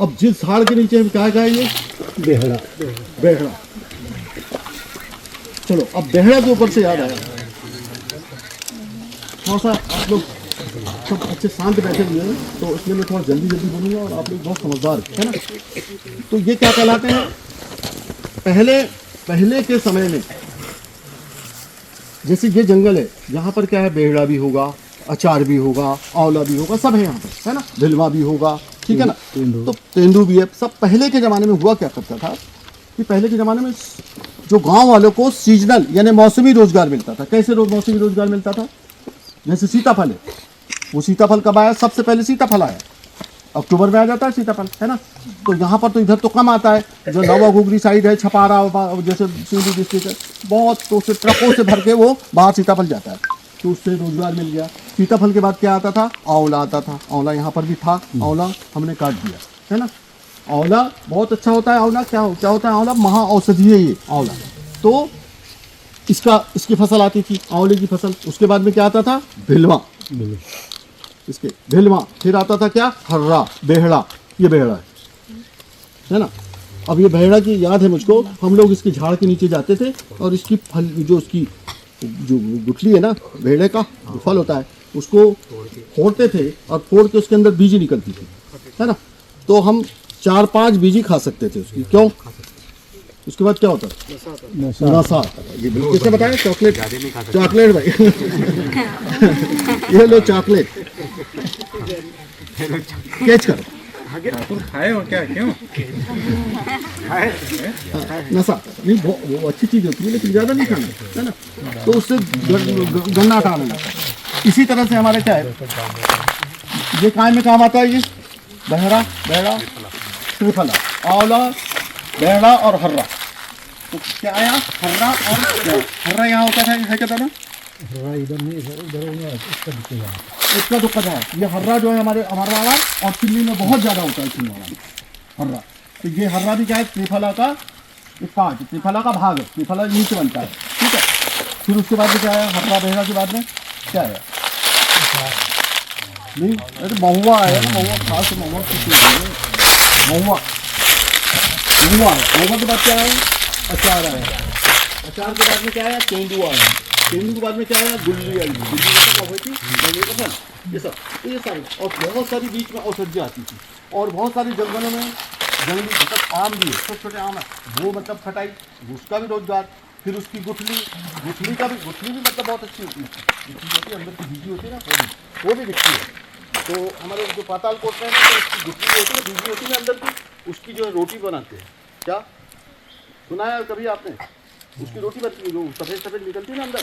अब जिस झाड़ के नीचे हम क्या है ये बेहड़ा, बेहड़ा। चलो अब बेहड़ा के ऊपर से याद आया, थोड़ा सा आप लोग सब अच्छे शांत बैठे हुए हैं, तो इसलिए मैं थोड़ा जल्दी जल्दी बोलूँगा और आप लोग बहुत समझदार है ना। तो ये क्या कहलाते हैं, पहले के समय में जैसे ये जंगल है, यहाँ पर क्या है, बेहड़ा भी होगा, अचार भी होगा, आंवला भी होगा, सब है यहाँ पर, है ना, भिलवा भी होगा, ठीक है ना, तो तेंदू भी है। सब पहले के ज़माने में हुआ क्या करता था कि पहले के ज़माने में जो गांव वालों को सीजनल यानी मौसमी रोजगार मिलता था। कैसे मौसमी रोजगार मिलता था, जैसे सीताफल है, वो सीताफल कब आया, सबसे पहले सीताफल आया, अक्टूबर में आ जाता है सीताफल, है ना। तो यहाँ पर तो इधर तो कम आता है, जो नवा घुगरी साइड है, छपारा जैसे सीधी डिस्ट्रिक्ट है, बहुत तो उससे ट्रकों से भर के वो बाहर सीताफल जाता है, तो उससे रोजगार मिल गया। सीताफल के बाद क्या आता था, आंवला आता था, आंवला यहाँ पर भी था, आंवला हमने काट दिया, है ना। आंवला बहुत अच्छा होता है, आंवला क्या होता है, आंवला महा औषधि है ये आंवला। तो इसकी फसल आती थी, आंवले की फसल। उसके बाद में क्या आता था, भिलवा, इसके भिलवा, फिर आता था क्या, हर्रा, बेहड़ा, ये बेहड़ा है ना। अब ये बेहड़ा की याद है मुझको, हम लोग इसके झाड़ के नीचे जाते थे और इसकी फल जो उसकी जो गुठली है ना, बेहड़े का जो फल होता है, उसको फोड़ते थे और फोड़ के उसके अंदर बीजी निकलती थी, है ना। तो हम 4-5 बीजी खा सकते थे उसकी, क्यों, उसके बाद क्या होता है, नशा आता है। ये किसने बताया, चॉकलेट भाई ये लो चॉकलेट कैच करो, खाए हो क्या, क्यों नशा नहीं, वो अच्छी चीज़ होती है लेकिन ज़्यादा नहीं खाना, है ना। तो उससे गन्ना हटाने लगता है। इसी तरह से हमारे क्या है, ये काम में काम आता है, ये बेहड़ा, श्रीफला, आंवला, बेहड़ा और हर्रा। तो क्या आया, हर्रा और हर्रा यहाँ होता था, है क्या था, इधर नहीं, इधर इसका दुक्का है। ये हर्रा जो है हमारा वाला, और चिल्ली में बहुत ज़्यादा होता है चिल्ली वाला हर्रा। तो ये हर्रा भी क्या है, त्रिफला का एक पार्ट, त्रिफला का भाग है, त्रिफला नीचे बनता है, ठीक है। फिर उसके बाद में क्या है, हर्रा बेहड़ा के बाद में क्या है, नहीं अरे महुआ है, महुआ खास महुआ है, महुआ के बाद क्या है, अचार आया, अचार के बाद में क्या है, तेंदू आया, तेंदू के बाद में क्या है, गुल्ली आई, गुल्ली मतलब हुई थी ये सब, तो ये सारी, और बहुत सारी बीच में औषधि आती थी, और बहुत सारे जंगलों में जंगली मतलब आम भी है, छोटे छोटे आम है, वो मतलब खटाई, उसका भी रोजगार। फिर उसकी गुठली भी मतलब बहुत अच्छी होती है, गुठली होती है, अंदर की बीजी होती है ना, वो भी दिखती है। तो हमारे जो पाताल कोट में तो उसकी गुठली होती है, बीजी होती है अंदर की, उसकी जो है रोटी बनाते हैं, क्या सुना है कभी आपने, उसकी रोटी बनती है, जो सफ़ेद निकलती है ना अंदर,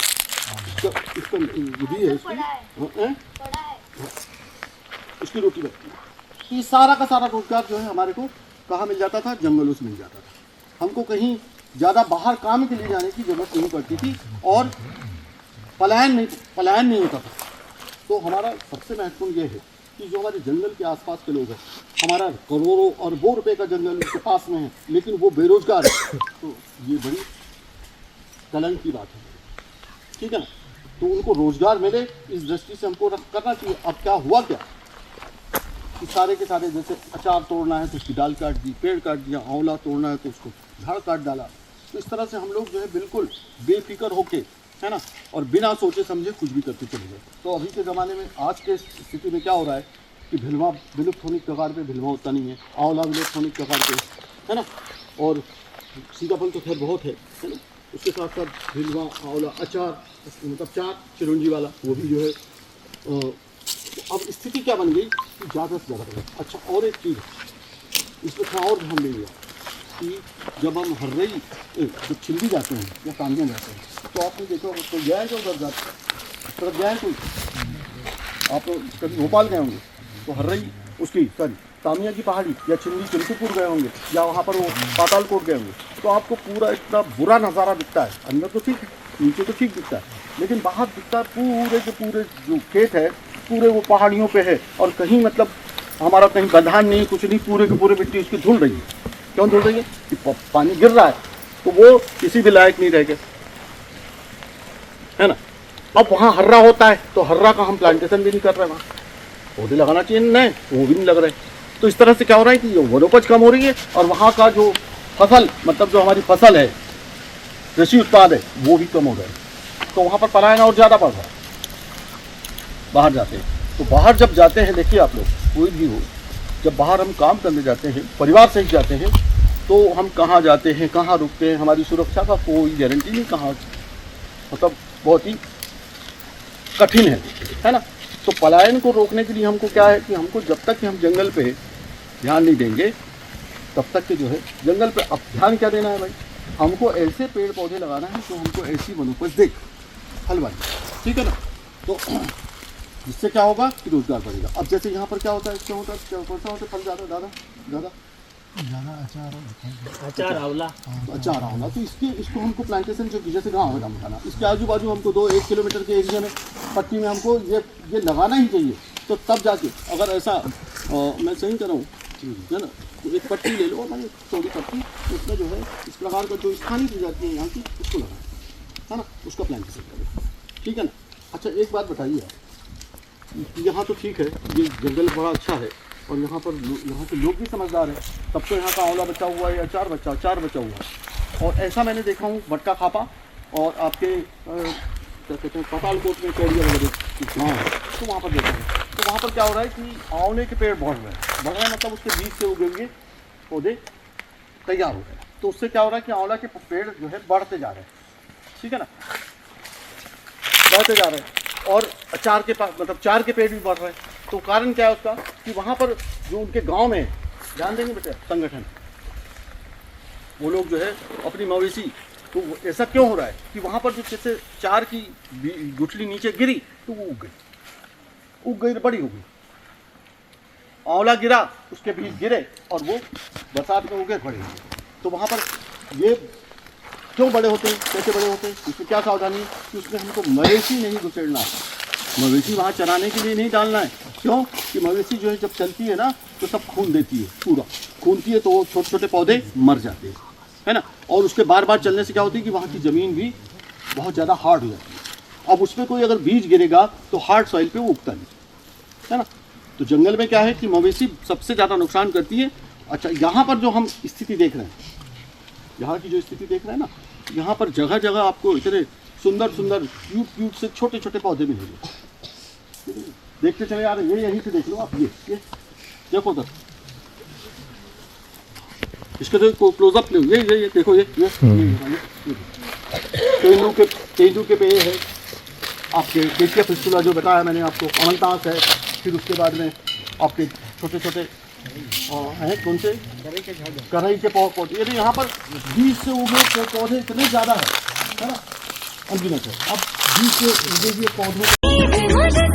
इसको भी है उसकी रोटी बनती है। ये सारा का सारा रोजगार जो है हमारे को कहाँ मिल जाता था, जंगलों से मिल जाता था। हमको कहीं ज़्यादा बाहर काम के लिए जाने की जरूरत नहीं पड़ती थी, और पलायन नहीं होता था। तो हमारा सबसे महत्वपूर्ण ये है कि जो हमारे जंगल के आसपास के लोग हैं, हमारा करोड़ों अरबों रुपए का जंगल उनके पास में है, लेकिन वो बेरोजगार है, तो ये बड़ी कलंक की बात है, ठीक है ना। तो उनको रोजगार मिले, इस दृष्टि से हमको करना चाहिए। अब क्या हुआ क्या कि सारे के सारे, जैसे अचार तोड़ना है तो उसकी डाल काट दी, पेड़ काट दिया, आंवला तोड़ना है तो उसको झाड़ काट डाला। तो इस तरह से हम लोग जो है बिल्कुल बेफिक्र होके, है ना, और बिना सोचे समझे कुछ भी करते चले गए। तो अभी के ज़माने में, आज के स्थिति में क्या हो रहा है कि भिलवा विलुप्त होने के कगार पे, भिलवा होता नहीं है, आंवला विलुप्त होने के कगार पे, है ना, और सीताफल तो खैर बहुत है ना, उसके साथ साथ भिलवा, आंवला, अचार मतलब चार चिरंजी वाला, वो भी जो है। तो अब स्थिति क्या बन गई कि ज़्यादा से ज़्यादा। अच्छा, और एक चीज़ इसमें थोड़ा और ध्यान देंगे कि जब हम हर्रई जब छिल्ली जाते हैं या तामिया जाते हैं, तो आपने देखा तो गया है, जो उधर जाते तरफ गया है कोई, आप कभी भोपाल गए होंगे तो हर्रई उसकी तामिया की पहाड़ी या छिल्ली चिंतूपुर गए होंगे, या वहाँ पर वो पाताल कोट गए होंगे, तो आपको पूरा इतना बुरा नज़ारा दिखता है। अंदर तो ठीक है, नीचे तो ठीक दिखता है, लेकिन बाहर दिखता है पूरे के पूरे जो खेत है पूरे वो पहाड़ियों पे है, और कहीं मतलब हमारा कहीं बंधान नहीं, कुछ नहीं, पूरे के पूरे मिट्टी उसकी धुल रही है। क्यों धुल रही है कि पानी गिर रहा है, तो वो किसी भी लायक नहीं रह गए, है ना। अब वहाँ हर्रा होता है, तो हर्रा का हम प्लांटेशन भी नहीं कर रहे, वहाँ पौधे लगाना चाहिए नहीं, वो भी नहीं लग रहे, तो इस तरह से क्या हो रहा है कि वनोपज कम हो रही है और वहाँ का जो फसल, मतलब जो हमारी फसल है, कृषि उत्पाद है, वो भी कम हो रहा है। तो वहाँ पर पलायन और ज़्यादा बढ़ रहा है, बाहर जाते हैं। तो बाहर जब जाते हैं, देखिए आप लोग कोई भी हो, जब बाहर हम काम करने जाते हैं, परिवार से ही जाते हैं, तो हम कहाँ जाते हैं, कहाँ रुकते हैं, हमारी सुरक्षा का कोई गारंटी नहीं, कहाँ, मतलब बहुत ही कठिन है ना। तो पलायन को रोकने के लिए हमको क्या है कि हमको जब तक कि हम जंगल पे ध्यान नहीं देंगे, तब तक के जो है जंगल पे अब ध्यान क्या देना है भाई, हमको ऐसे पेड़ पौधे लगाना है तो हमको ऐसी वनोपज दे फल वाली, ठीक है ना। तो जिससे क्या होगा कि रोजगार बढ़ेगा। अब जैसे यहाँ पर क्या होता है, क्या होता है, कौन सा होता है फल ज़्यादा ज़्यादा ज़्यादा अचार आंवला। तो अचार आंवला, तो इसको हमको प्लांटेशन जो जैसे गाँव है बताना, इसके आजू बाजू हमको 1 किलोमीटर के एरिया में पट्टी में हमको ये लगाना ही चाहिए। तो तब जाके अगर ऐसा मैं सही कर रहा हूँ है ना, तो एक पट्टी ले लो, मैंने चौड़ी पट्टी, उसमें जो है इस प्रकार का जो स्थानीय प्रजाति है यहाँ की, उसको लगाए, है ना, उसका प्लांटेशन करें, ठीक है ना। अच्छा एक बात बताइए आप, यहाँ तो ठीक है, ये जंगल बड़ा अच्छा है और यहाँ के लोग भी समझदार हैं, तब तो यहाँ का आंवला बचा हुआ है या अचार बचा हुआ है। और ऐसा मैंने देखा हूँ भटका खापा और आपके क्या कहते हैं पतालकोट में चौड़िया वगैरह गाँव है, तो वहाँ पर देखा है। तो वहाँ पर क्या हो रहा है कि आंवले के पेड़ बढ़ रहे हैं, मतलब उसके बीज से उगे हुए पौधे तैयार हो गए। तो उससे क्या हो रहा है कि आंवला के पेड़ जो है बढ़ते जा रहे हैं, ठीक है ना, बढ़ते जा रहे हैं। और अचार के पास मतलब चार के पेड़ भी बढ़ रहे हैं। तो कारण क्या है उसका कि वहाँ पर जो उनके गांव में, ध्यान देंगे बेटे, संगठन, वो लोग जो है अपनी मवेशी, तो ऐसा क्यों हो रहा है कि वहाँ पर जो जैसे चार की गुठली नीचे गिरी तो वो उग गई, बड़ी हो गई। आंवला गिरा, उसके बीज गिरे और वो बरसात में उगे बड़े हुए। तो वहाँ पर ये क्यों बड़े होते हैं, कैसे बड़े होते हैं, इसमें क्या सावधानी है कि उसमें हमको मवेशी नहीं घुसेड़ना है, मवेशी वहाँ चराने के लिए नहीं डालना है। क्यों कि मवेशी जो है जब चलती है ना तो सब खून देती है, पूरा खूनती है, तो वो छोटे छोटे पौधे मर जाते हैं, है ना। और उसके बार बार चलने से क्या होती है कि वहाँ की ज़मीन भी बहुत ज़्यादा हार्ड हो जाती है। अब उसमें कोई अगर बीज गिरेगा तो हार्ड सॉइल पे वो उगता नहीं, है ना। तो जंगल में क्या है कि मवेशी सबसे ज़्यादा नुकसान करती है। अच्छा यहाँ पर जो हम स्थिति देख रहे हैं, यहाँ की जो स्थिति देख रहे हैं ना, यहाँ पर जगह जगह आपको इतने सुंदर सुंदर क्यूट से छोटे छोटे पौधे मिलेंगे। देखते चले यार, ये यहीं से देख लो आप, ये देखो तक इसके तो क्लोजअप लो, ये देखो, ये तेंदू के पेड़ है, आपके केशिया फिस्टुला जो बताया मैंने आपको, अमलतास है, फिर उसके बाद में आपके छोटे छोटे हैं कौन से, करई के पौधे। ये यहाँ पर बीज से उगे पौधे इतने ज़्यादा है ना, अनगिनत है। अब बीज से उगे हुए पौधों